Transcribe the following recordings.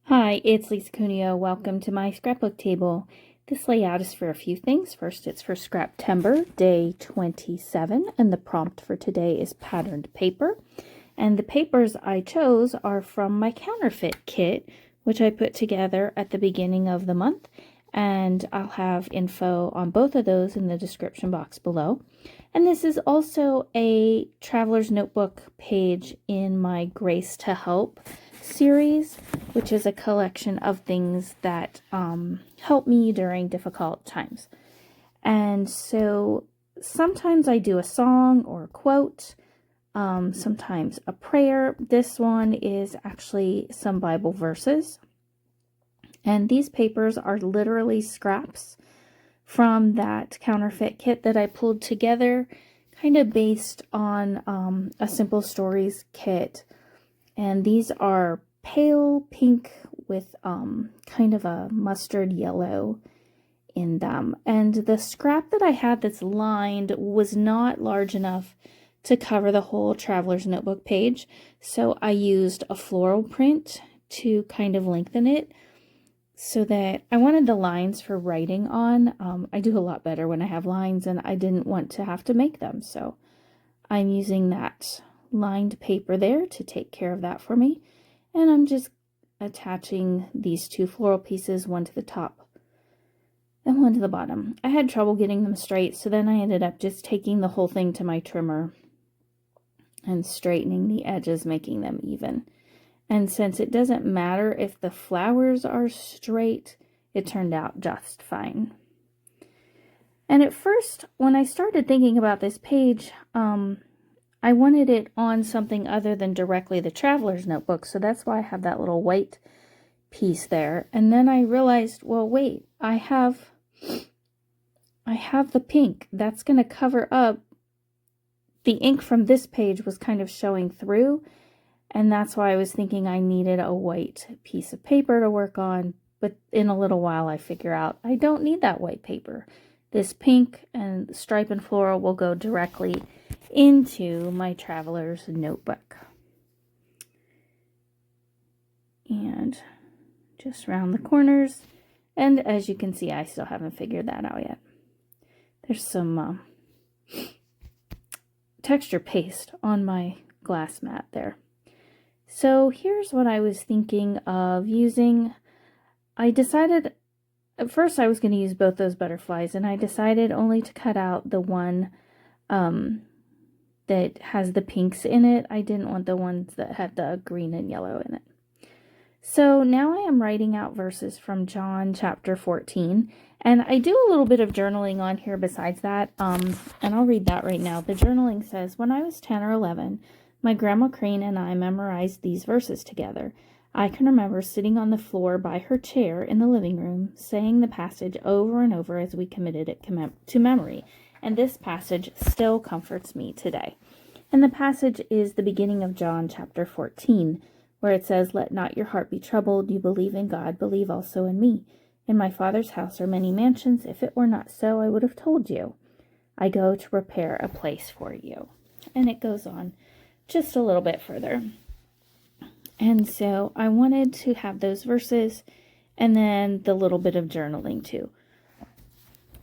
Hi, it's Lisa Cuneo. Welcome to my scrapbook table. This layout is for a few things. First, it's for Scraptember, day 27, and the prompt for today is patterned paper. And the papers I chose are from my counterfeit kit, which I put together at the beginning of the month. And I'll have info on both of those in the description box below. And this is also a traveler's notebook page in my Grace to Help series, which is a collection of things that help me during difficult times. And so sometimes I do a song or a quote, sometimes a prayer. This one is actually some Bible verses. And these papers are literally scraps from that counterfeit kit that I pulled together, kind of based on a Simple Stories kit. And these are pale pink with kind of a mustard yellow in them. And the scrap that I had that's lined was not large enough to cover the whole Traveler's Notebook page. So I used a floral print to kind of lengthen it so that I wanted the lines for writing on. I do a lot better when I have lines, and I didn't want to have to make them. So I'm using that lined paper there to take care of that for me. And I'm just attaching these two floral pieces, one to the top and one to the bottom. I had trouble getting them straight, so then I ended up just taking the whole thing to my trimmer and straightening the edges, making them even. And since it doesn't matter if the flowers are straight, it turned out just fine. And at first, when I started thinking about this page, I wanted it on something other than directly the Traveler's Notebook, so that's why I have that little white piece there. And then I realized, well, wait, I have the pink. That's going to cover up. The ink from this page was kind of showing through, and that's why I was thinking I needed a white piece of paper to work on. But in a little while, I figure out I don't need that white paper. This pink and stripe and floral will go directly into my Traveler's Notebook. And just round the corners. And as you can see, I still haven't figured that out yet. There's some texture paste on my glass mat there. So here's what I was thinking of using. I decided at first I was going to use both those butterflies, and I decided only to cut out the one that has the pinks in it. I didn't want the ones that had the green and yellow in it. So now I am writing out verses from John chapter 14, and I do a little bit of journaling on here besides that, and I'll read that right now. The journaling says, when I was 10 or 11, my Grandma Crane and I memorized these verses together. I can remember sitting on the floor by her chair in the living room, saying the passage over and over as we committed it to memory, and this passage still comforts me today. And the passage is the beginning of John chapter 14, where it says, let not your heart be troubled. You believe in God, believe also in me. In my Father's house are many mansions. If it were not so, I would have told you. I go to prepare a place for you. And it goes on just a little bit further. And so I wanted to have those verses and then the little bit of journaling too.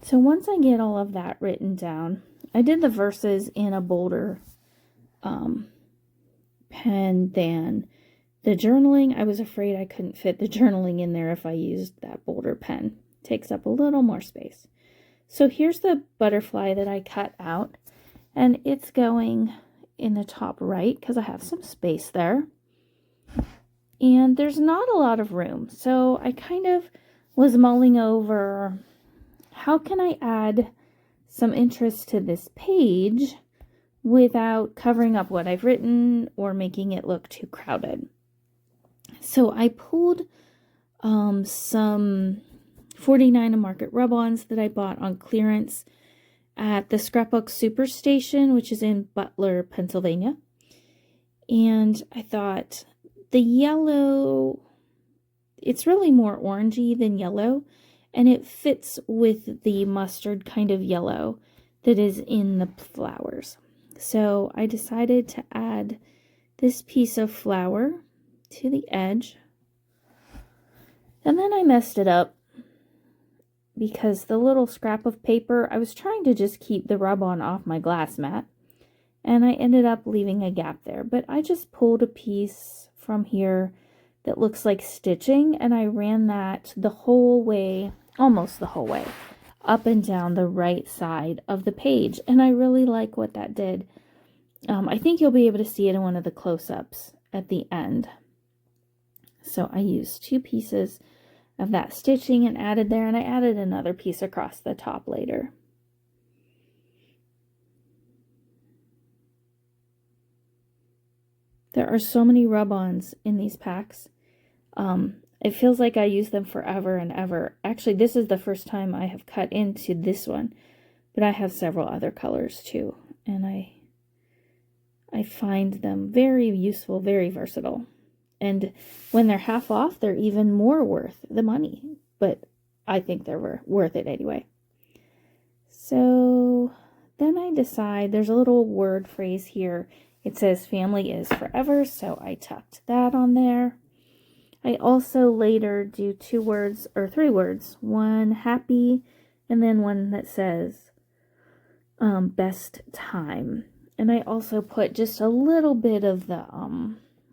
So once I get all of that written down, I did the verses in a bolder pen than the journaling. I was afraid I couldn't fit the journaling in there if I used that bolder pen. It takes up a little more space. So here's the butterfly that I cut out, and it's going in the top right because I have some space there. And there's not a lot of room. So I kind of was mulling over, how can I add some interest to this page without covering up what I've written or making it look too crowded? So I pulled some 49 Market rub-ons that I bought on clearance at the Scrapbook Superstation, which is in Butler, Pennsylvania. And I thought the yellow, it's really more orangey than yellow, and it fits with the mustard kind of yellow that is in the flowers. So I decided to add this piece of flower to the edge And then I messed it up because the little scrap of paper, I was trying to just keep the rub-on off my glass mat, and I ended up leaving a gap there. But I just pulled a piece from here that looks like stitching, and I ran that the whole way, almost the whole way, up and down the right side of the page, and I really like what that did. I think you'll be able to see it in one of the close-ups at the end. So I used 2 pieces of that stitching and added there, and I added another piece across the top later. There are so many rub-ons in these packs. It feels like I use them forever and ever. Actually, this is the first time I have cut into this one, but I have several other colors too, and I find them very useful, very versatile. And when they're half off, they're even more worth the money. But I think they're worth it anyway. So then I decide there's a little word phrase here. It says family is forever, so I tucked that on there. I also later do 2 words or 3 words. One happy, and then one that says best time. And I also put just a little bit of the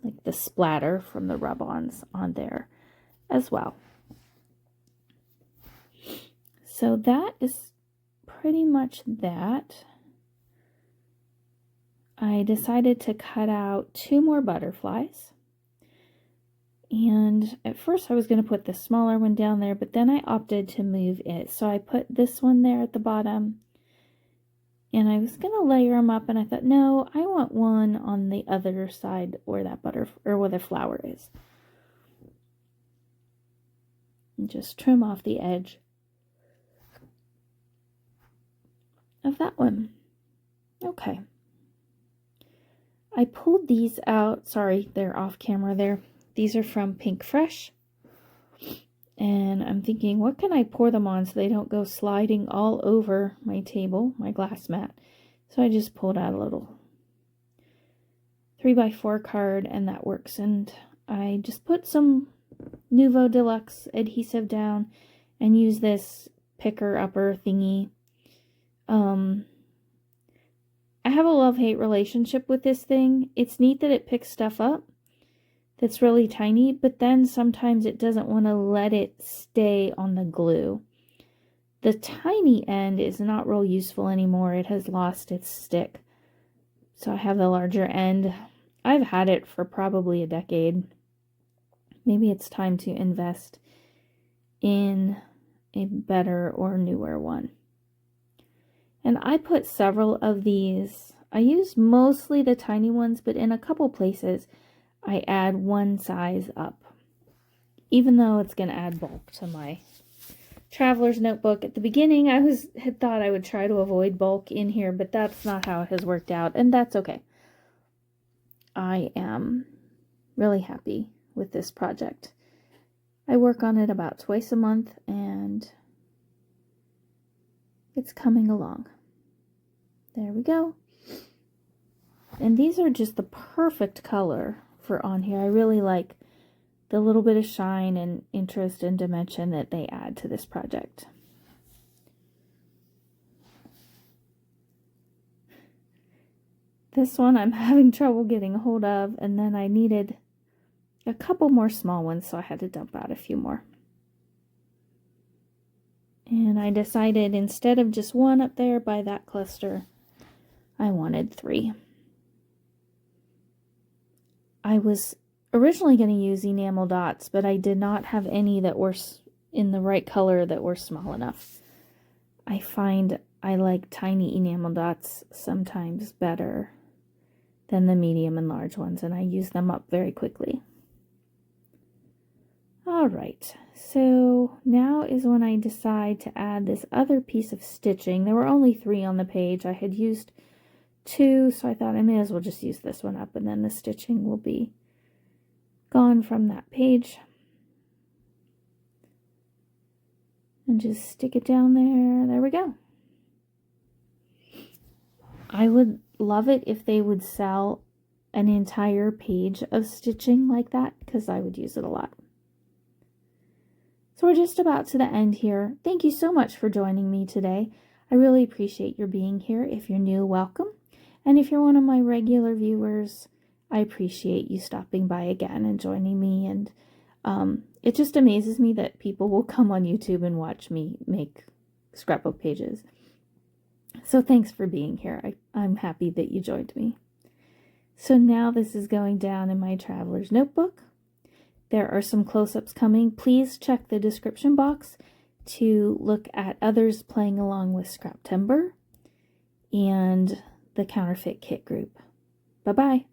like the splatter from the rub-ons on there as well. So that is pretty much that. I decided to cut out 2 more butterflies. And at first I was going to put the smaller one down there, but then I opted to move it. So I put this one there at the bottom. And I was going to layer them up, and I thought, no, I want one on the other side where that or where the flower is. And just trim off the edge of that one. Okay. I pulled these out. Sorry, they're off camera there. These are from Pink Fresh. And I'm thinking, what can I pour them on so they don't go sliding all over my table, my glass mat? So I just pulled out a little 3x4 card, and that works. And I just put some Nuvo Deluxe adhesive down and use this picker upper thingy. I have a love-hate relationship with this thing. It's neat that it picks stuff up that's really tiny, but then sometimes it doesn't want to let it stay on the glue. The tiny end is not real useful anymore. It has lost its stick. So I have the larger end. I've had it for probably a decade. Maybe it's time to invest in a better or newer one. And I put several of these. I use mostly the tiny ones, but in a couple places I add one size up, even though it's going to add bulk to my traveler's notebook. At the beginning, I had thought I would try to avoid bulk in here, but that's not how it has worked out, and that's okay. I am really happy with this project. I work on it about twice a month, and it's coming along. There we go. And these are just the perfect color for on here. I really like the little bit of shine and interest and dimension that they add to this project. This one I'm having trouble getting a hold of, and then I needed a couple more small ones, so I had to dump out a few more. And I decided instead of just one up there by that cluster, I wanted 3. I was originally going to use enamel dots, but I did not have any that were in the right color that were small enough. I find I like tiny enamel dots sometimes better than the medium and large ones, and I use them up very quickly. Alright, so now is when I decide to add this other piece of stitching. There were only 3 on the page. I had used 2, so I thought I may as well just use this one up, and then the stitching will be gone from that page. And just stick it down there. There we go. I would love it if they would sell an entire page of stitching like that, because I would use it a lot. So we're just about to the end here. Thank you so much for joining me today. I really appreciate your being here. If you're new, welcome. And if you're one of my regular viewers, I appreciate you stopping by again and joining me. And it just amazes me that people will come on YouTube and watch me make scrapbook pages. So thanks for being here. I'm happy that you joined me. So now this is going down in my traveler's notebook. There are some close-ups coming. Please check the description box to look at others playing along with Scraptember and the Counterfeit Kit group. Bye-bye.